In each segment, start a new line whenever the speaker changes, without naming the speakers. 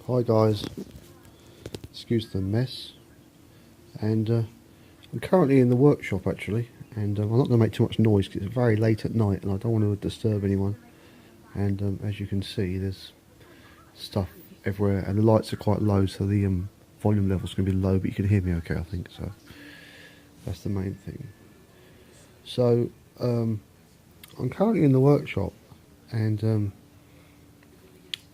Hi guys, excuse the mess, and I'm currently in the workshop actually, and I'm not going to make too much noise because it's very late at night and I don't want to disturb anyone. And as you can see, there's stuff everywhere and the lights are quite low, so the volume level's going to be low, but you can hear me okay, I think, so that's the main thing. So I'm currently in the workshop, and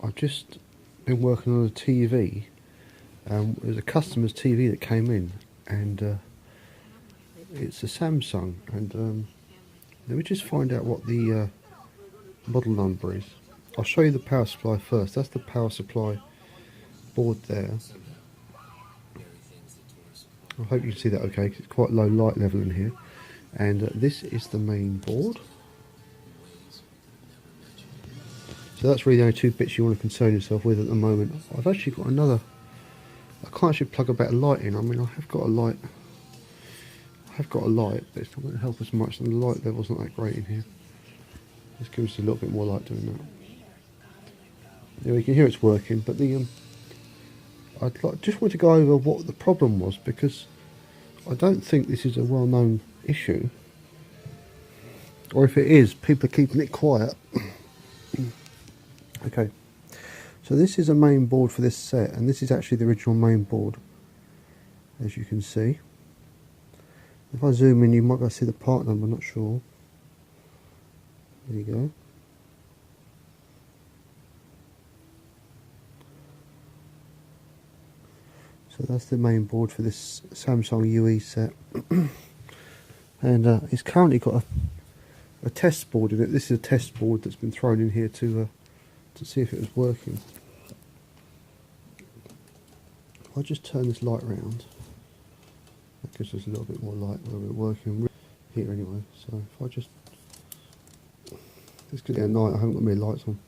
I've just been working on a TV. There's a customer's TV that came in, and it's a Samsung, and let me just find out what the model number is. I'll show you the power supply first. That's the power supply board there. I hope you can see that okay, 'cause it's quite low light level in here. And this is the main board. So that's really the only two bits you want to concern yourself with at the moment. I've actually got another. I can't actually plug a better light in. I mean, I have got a light. But it's not going to help us much, and the light level's not that great in here. Just gives us a little bit more light doing that. Anyway, you can hear it's working, but the just want to go over what the problem was, because I don't think this is a well-known issue, or if it is, people are keeping it quiet. Okay, so this is a main board for this set, and this is actually the original main board, as you can see. If I zoom in, you might go see the part number, I'm not sure. There you go. So that's the main board for this Samsung UE set. And it's currently got a test board in it. This is a test board that's been thrown in here to see if it was working. If I just turn this light around, that gives us a little bit more light where we're working here anyway. So if I just, it's good at night, I haven't got many lights on.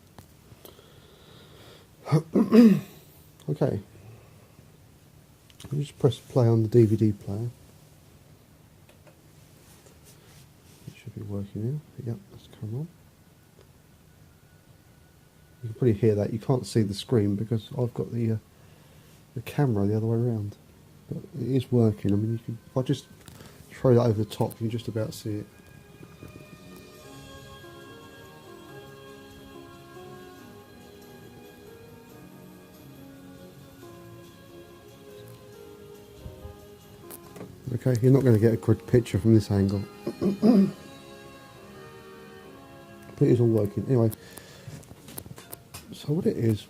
Okay, let me just press play on the DVD player. It should be working now. Yep, that's come on. You can probably hear that. You can't see the screen because I've got the camera the other way around. But it is working. I mean, you can, if I just throw that over the top, you can just about see it. Okay, you're not going to get a good picture from this angle. But it is all working. Anyway, so what it is,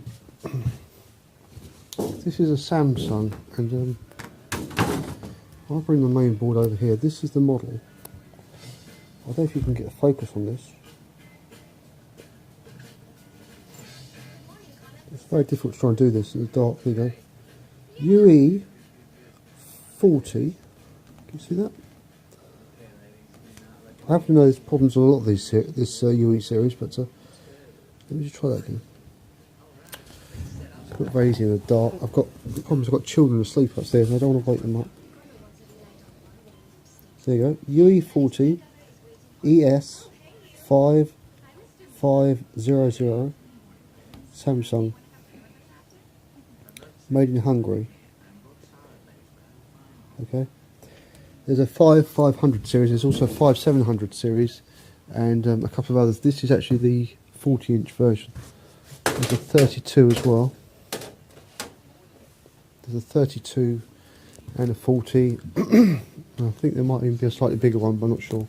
this is a Samsung, and I'll bring the main board over here. This is the model. I don't know if you can get a focus on this. It's very difficult to try and do this in the dark. There you go. Ue40. Can you see that? I happen to know there's problems with a lot of these this UE series, but let me just try that again. It's not very easy in the dark. I've got problems. I've got children asleep upstairs, and I don't want to wake them up. So there you go. Ue40es5500 Samsung, made in Hungary. Okay. There's a 5500 series, there's also a 5700 series, and a couple of others. This is actually the 40-inch version. There's a 32 as well. There's a 32 and a 40. I think there might even be a slightly bigger one, but I'm not sure.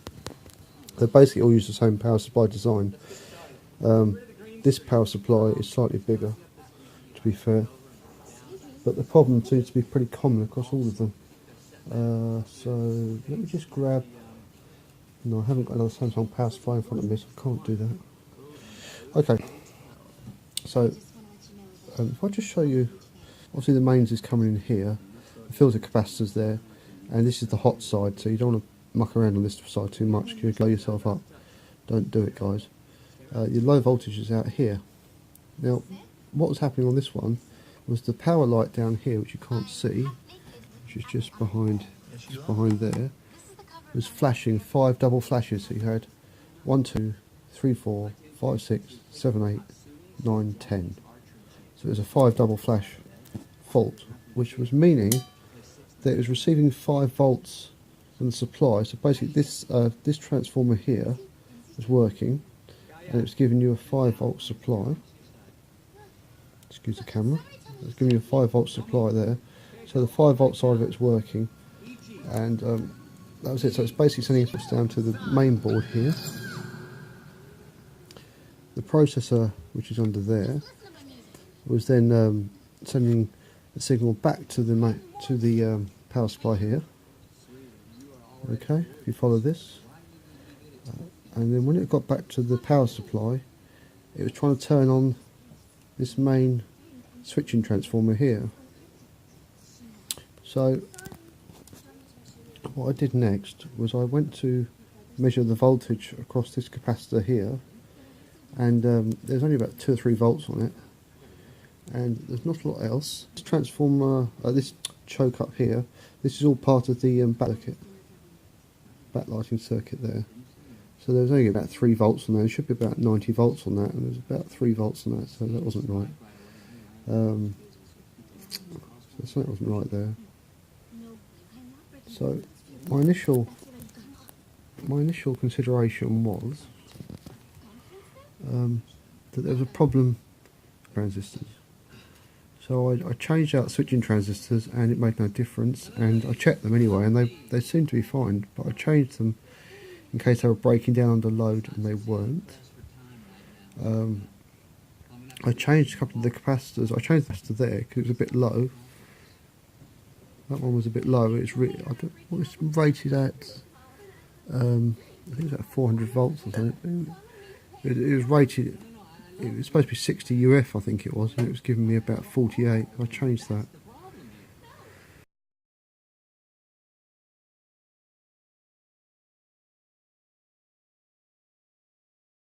They basically all use the same power supply design. This power supply is slightly bigger, to be fair, but the problem seems to be pretty common across all of them. So let me just grab. No, I haven't got another Samsung power supply in front of me, so I can't do that. Okay, so if I just show you, obviously the mains is coming in here, the filter capacitor's there, and this is the hot side, so you don't want to muck around on this side too much because you'll blow yourself up. Don't do it, guys. Your low voltage is out here. Now, what was happening on this one was the power light down here, which you can't see, which is just behind there, was flashing 5 double flashes. So you had 1, 2, 3, 4, 5, 6, 7, 8, 9, 10. So it was a 5 double flash fault, which was meaning that it was receiving 5 volts from the supply. So basically this transformer here was working, and it was giving you a 5 volt supply. Excuse the camera. It was giving you a 5 volt supply there. So the 5 volt side of it was working, and that was it. So it's basically sending it down to the main board here. The processor, which is under there, was then sending the signal back to the power supply here. Okay, if you follow this, and then when it got back to the power supply, it was trying to turn on this main switching transformer here. So what I did next was I went to measure the voltage across this capacitor here, and there's only about 2 or 3 volts on it, and there's not a lot else. This transformer, this choke up here, this is all part of the backlighting circuit there. So there was only about 3 volts on there. There should be about 90 volts on that, and there was about 3 volts on that, so that wasn't right. So something wasn't right there. So my initial consideration was that there was a problem with transistors. So I changed out switching transistors, and it made no difference, and I checked them anyway, and they seemed to be fine, but I changed them in case they were breaking down under load, and they weren't. I changed a couple of the capacitors. I changed the capacitor there because it was a bit low. That one was a bit low. It's rated at I think it was at 400 volts or something. It was rated. It was supposed to be 60 UF, I think it was, and it was giving me about 48. I changed that.